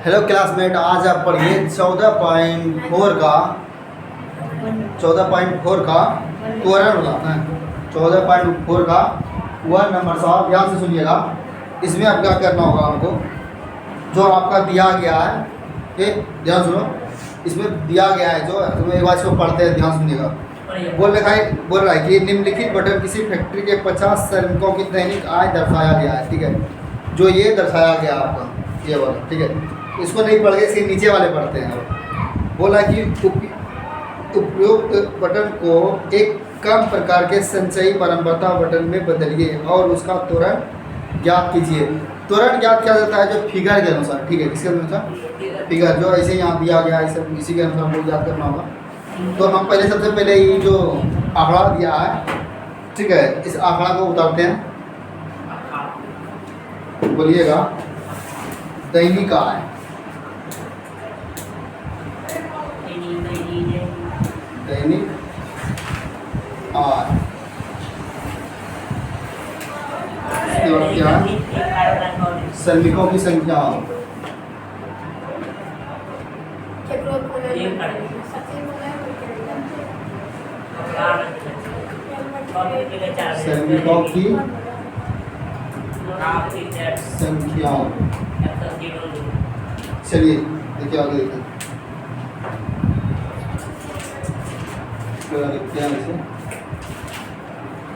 Hello classmate, आज आप पढ़िए 14.4 का त्वरण बनाना है। 14.4 का 1 नंबर साहब ध्यान से सुनिएगा। इसमें आप क्या करना होगा, हमको जो आपका दिया गया है, ये ध्यान सुनो, इसमें दिया गया है जो एक बार इसको पढ़ते हैं, ध्यान सुनिएगा। बोल रहा है कि निम्नलिखित बटन किसी फैक्ट्री के 50 श्रमिकों की दैनिक आय दर्शाया गया है। ठीक है, जो ये दर्शाया गया आपका ये वाला, ठीक है, इसको नहीं पढ़ के इसके नीचे वाले पढ़ते हैं। बोला कि उपयुक्त बटन को एक कम प्रकार के संचयी परम्परता बटन में बदलिए और उसका त्वरण ज्ञात कीजिए। त्वरण ज्ञात किया जाता है जो फिगर के अनुसार, ठीक है, किसके अनुसार? फिगर जो ऐसे यहाँ दिया गया है, सब इसी के अनुसार हमको ज्ञात करना होगा। तो हम पहले सबसे पहले ये जो आंकड़ा दिया है, ठीक है, इस आंकड़ा को उतारते हैं। बोलिएगा दैनिक आय, दैनिक आय, इसके बाद क्या है? श्रमिकों की संख्या, श्रमिकों की संख्या। चलिए देखिए आगे देखिए,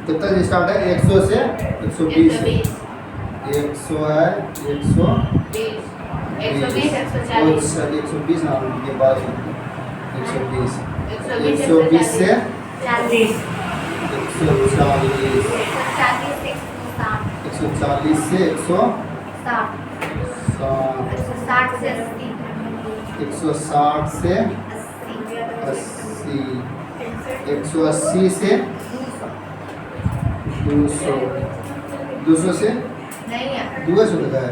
कितना से स्टार्ट है? 100 से 120, 100 है, 120 ना, 120, 120 से 140, 140 से 160, 160 से 80, 180 से 200, 200 से 200 तक है।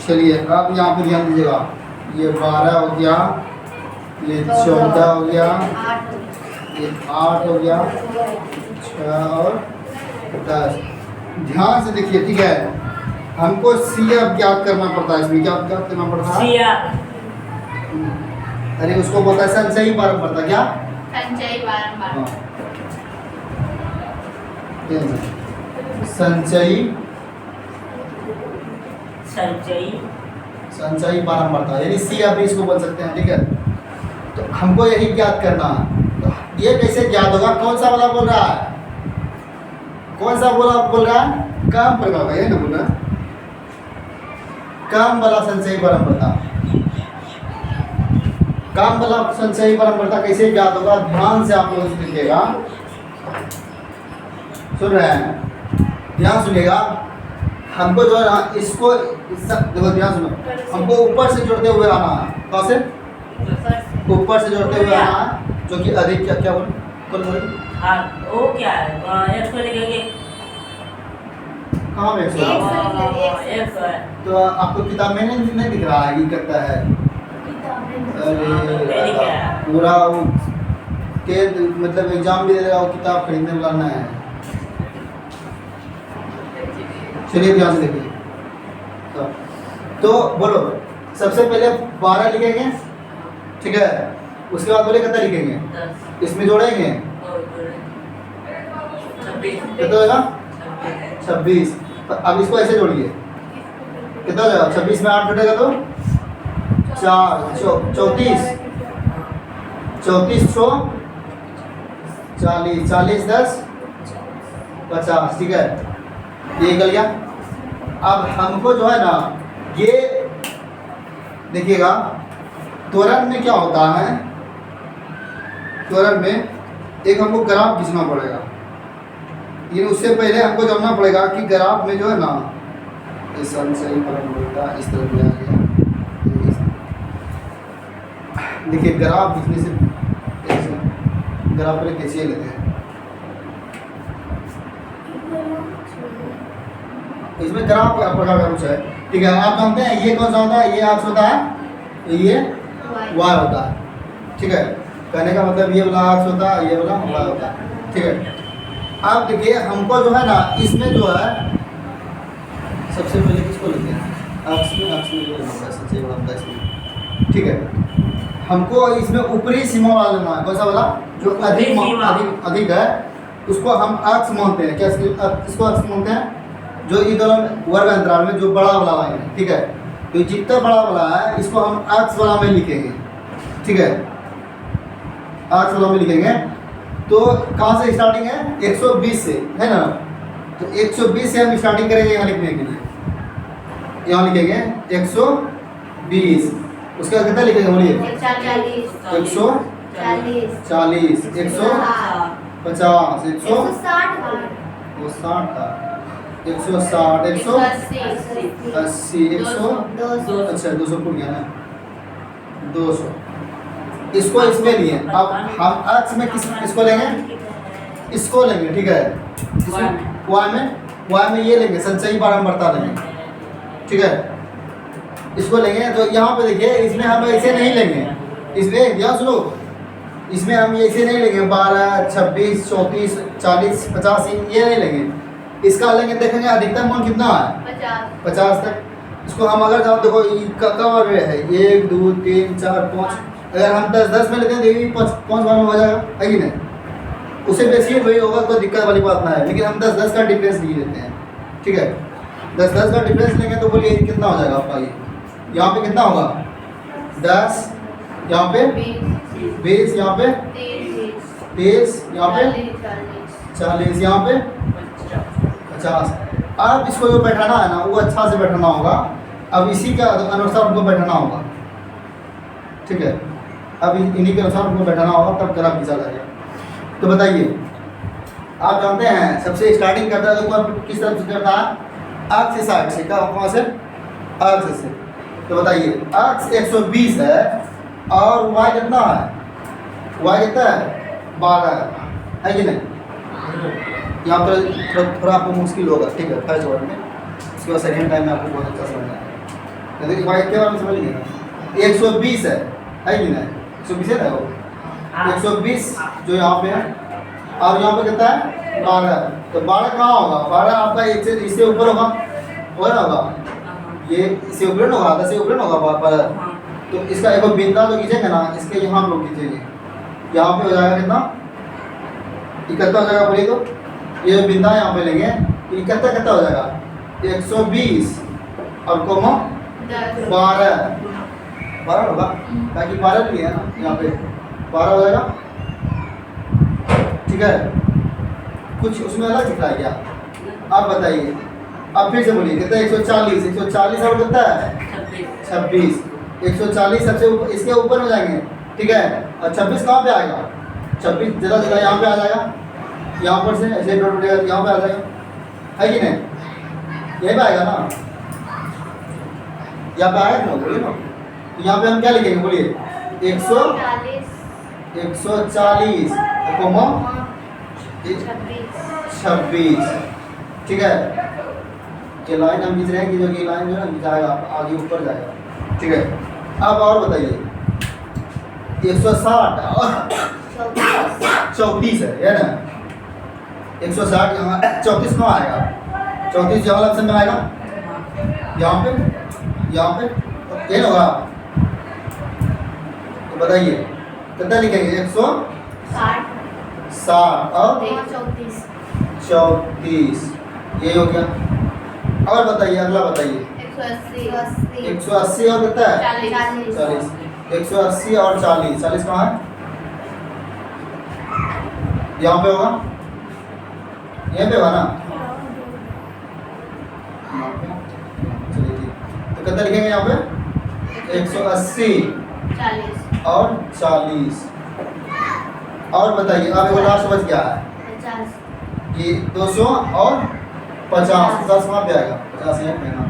चलिए अब यहाँ पर ध्यान दीजिएगा, ये 12 हो गया, ये 14 हो गया, ये 8 हो गया, 6 और 10। ध्यान से देखिए, ठीक है, हमको सी अब ज्ञात करना पड़ता है। इसमें क्या ज्ञात करना पड़ता है? अरे उसको बोलता है संचयी परम्परता। क्या? संचयी परम्परता। संचयी परम्परता यानी सी आप इसको बोल सकते हैं, ठीक है। तो हमको यही ज्ञात करना है। तो ये कैसे ज्ञात होगा? कौन सा वाला बोल रहा है? कौन सा बोल रहा है? कम प्रकार का, ये ना बोल रहा है, कम वाला संचयी परम्परता। कम वाला संचयी परम्परता कैसे ज्ञात होगा? ध्यान से आप लोग देखिएगा, सुन रहे हैं, ध्यान सुनिएगा। हमको जो है ना, इसको देखो, ध्यान सुनो, हमको ऊपर से जोड़ते हुए आना है। कहाँ से? ऊपर से जोड़ते हुए आना है, जो कि अधिक क्या बोले? हाँ, वो क्या है? 100 लिखेंगे। कहाँ में 100 है? तो आपको किताब में नहीं दिख रहा है? ये करता है पूरा वो के मतलब एग्जाम भी दे देगा, वो किताब खरीदने लाना है। चलिए ध्यान से देखिए। तो बोलो, सबसे पहले 12 लिखेंगे, ठीक है, उसके बाद बोले कितना लिखेंगे? इसमें जोड़ेंगे, कितना होगा? 26। तो अब इसको ऐसे जोड़िए, कितना हो जाएगा? 26 में 8 कटेगा तो 4, 34, 34 सौ 40, 40 10 50, ठीक है, ये निकल गया। अब हमको जो है ना, ये देखिएगा, त्वरण में क्या होता है? त्वरण में एक हमको ग्राफ खींचना पड़ेगा। ये उससे पहले हमको जानना पड़ेगा कि ग्राफ में जो है ना, इस संचयी परम्परता इस तरह दिया गया। देखिए ग्राफ खींचने से ग्राफ पर खींचिए लेते हैं। इसमें ग्राफ प्रकार का कुछ है, ठीक है। आप जानते हैं ये कौन सा होता है? ये एक्स होता है, ये वाई होता है, ठीक है। कहने का मतलब ये वाला एक्स होता है, ये वाला वाई होता है, ठीक है। अब देखिए हमको जो है ना, इसमें जो है सबसे पहले किसको लिखते हैं? अक्स में ये होगा सच्चे वाला होगा इसमें। ठीक है, हमको इसमें ऊपरी सीमा वाला लेना है। कौन सा वाला? जो अधिक अधिक है उसको हम अक्स मानते हैं। क्या इसको अक्स मानते हैं? जो ये दोनों वर्ग अंतराल में जो बड़ा वाला लाइन है, ठीक है, तो जितना बड़ा वाला है इसको हम अक्स वाला में लिखेंगे। ठीक है, अक्स वाला में लिखेंगे। तो कहाँ से स्टार्टिंग है? 120 से, है ना? तो 120 से हम स्टार्टिंग करेंगे यहाँ लिखने के लिए। यहाँ लिखेंगे 120, उसका कितना लिखेंगे बोलिए? 140 140 40 150 160 था 160 180 100 अच्छा 200 भूल गया ना, 200। इसको इसमें लिए। अब हम अक्स में इसको लेंगे, इसको लेंगे। ठीक है, वाई में ये लेंगे, संचयी बारंबारता लेंगे। ठीक है, इसको लेंगे। तो यहाँ पे देखिए, इसमें हम ऐसे नहीं लेंगे। इसमें यहाँ सुनो, इसमें हम ऐसे नहीं लेंगे 12 26 34 40 50 ये नहीं लेंगे। इसका लेंगे, देखेंगे अधिकतम मान कितना है? 50 तक। इसको हम अगर जाओ देखो कब है 1 2 3 4 5, अगर हम 10 में लेते हैं तो ये 5 बार में हो जाएगा, है कि नहीं? उससे बेसिक वही होगा, कोई दिक्कत वाली बात ना है। लेकिन हम 10 का डिफरेंस नहीं लेते हैं। ठीक है, 10 का डिफरेंस लेंगे तो बोलिए कितना हो जाएगा आपका? ये यहाँ पे कितना होगा? 10, यहाँ पे 20, यहाँ पे 30, यहाँ पे 40, यहाँ पे 50। अब इसको जो बैठाना है ना, वो अच्छा से बैठाना होगा। अब इसी के अनुसार हमको बैठाना होगा। ठीक है, अब इन्हीं के अनुसार हमको बैठाना होगा, तब ग्राफ खींचा जाएगा। तो बताइए, आप जानते हैं सबसे स्टार्टिंग करता है तो किस तरफ से करता है? अक्स साइड से। क्या कहाँ से? अक्स से। तो बताइए, अक्स 120 है और वाई कितना है? वाई कितना है? 12 है कि नहीं? यहाँ पर थोड़ा आपको मुश्किल होगा। ठीक है, फर्स्ट वर्ड में, उसके बाद सेकेंड टाइम में आपको बहुत अच्छा समझ आएगा। देखिए वाई के बारे में समझ लीजिए, 120 है कि नहीं? 120 है ना वो 120 जो यहाँ पे है, और यहाँ पे कितना है? 12। तो 12 कहाँ होगा? 12 आपका इससे ऊपर होगा, ना होगा? ये इससे ऊपर होगा, 10 से ऊपर होगा 12। तो इसका एक बिंदा जो खींचेंगे ना, इसके यहाँ हम लोग खींचेंगे, यहाँ पे हो जाएगा कितना? 71 हो जाएगा। बोलिए तो ये बिंदा यहाँ पे लेंगे, 71 कितना हो जाएगा? 120 और कोमा 12 होगा, ताकि 12 भी है ना, यहाँ पे 12 हो जाएगा। ठीक है, कुछ उसमें अलग दिख रहा है क्या? आप बताइए। अब फिर से बोलिए कितना? 140 140 और कितना है? 26। 140 सबसे ऊपर, इसके ऊपर हो जाएंगे। ठीक है, और 26 कहाँ पे आएगा? 26 जगह जगह यहाँ पे आ जाएगा, यहाँ पर से ऐसे डॉट यहाँ पे आ जाएगा, है कि नहीं? यही पे आएगा ना, यहाँ पे आएगा ना, बोलिए ना। यहाँ पे हम क्या लिखेंगे? बोलिए 140 कोमा 26। ठीक है, ये लाइन हम खींच रहे हैं कि जो ये लाइन जो है ना जाएगा आगे ऊपर जाएगा। ठीक है, अब और बताइए, 160 और 34 है ना? 160 यहाँ 34 कहाँ आएगा? 34 यहाँ वाला ऑप्शन में आएगा, यहाँ पे ये होगा। तो बताइए कितना लिखेंगे? 160 और 34, ये हो गया। और बताइए, अगला बताइए। 180 और कितना है? 40। 180 और 40 कहाँ है? यहाँ पे होगा, यहाँ पे होगा ना? चलिए ठीक, तो कितना लिखेंगे यहाँ पे? 180 और 40। और बताइए, अब वो लास्ट बच गया है कि 200 और 50। 50 कहाँ पे आएगा? 50 यहाँ पे ना,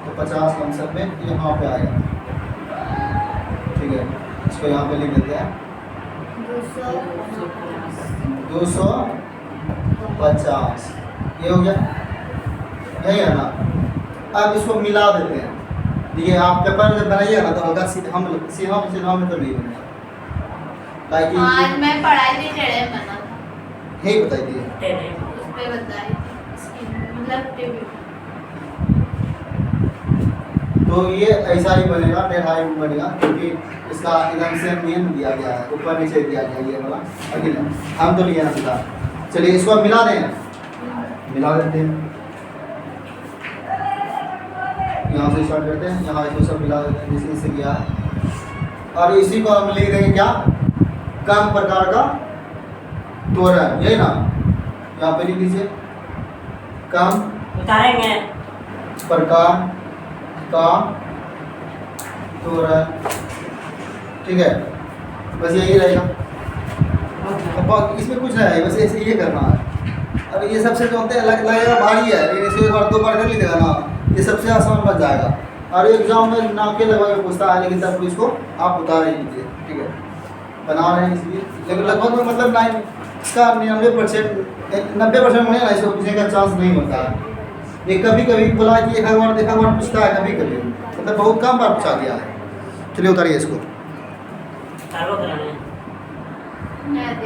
तो 50 हम सब में यहाँ पे आएगा। ठीक है, इसको यहाँ पे लिख देते हैं 250। ये हो गया, यही है ना? अब इसको मिला देते हैं। देखिए, आप पेपर जब बनाइएगा ना तो हल्का सीधा में तो नहीं बनेगा, ताकि आज मैं पढ़ाई नहीं टेढ़े बना था, यही बताइए। उस पे बताई मतलब टीवी तो ये ऐसा ही बनेगा, टेढ़ा ही बनेगा, क्योंकि इसका एकदम से नियम दिया गया है, ऊपर नीचे दिया गया है ये वाला। अगला हम तो नहीं है सीधा। चलिए इसको अब मिला दें, मिला देते हैं। यहाँ से स्टार्ट करते हैं, यहाँ इसको सब मिला देते हैं जैसे इससे किया है। और इसी को हम लिख देंगे क्या, कम प्रकार का त्वरण, यही ना, यहाँ पे लिख दीजिए कम उतारेंगे। प्रकार का त्वरण, ठीक है, बस यही रहेगा। अब इसमें कुछ नहीं है, बस ऐसे ये करना है। अब ये सबसे जो होते हैं लगेगा भारी है, लेकिन इसे एक बार दो बार कर लीजिएगा ना, ये सबसे आसान बन जाएगा। और एग्जाम में नाके लगा के पूछता है, लेकिन तब इसको आप उतार ही लीजिए, ठीक है, बना रहे हैं इसलिए। लेकिन लगभग में मतलब 9 इसका 90% में ना इसको पूछने का चांस नहीं होता है। ये कभी कभी बोला कि एक बार देखा बार पूछता है, कभी कभी मतलब बहुत कम बार पूछा गया है। चलिए उतारिए इसको। चालू कराने मैं दे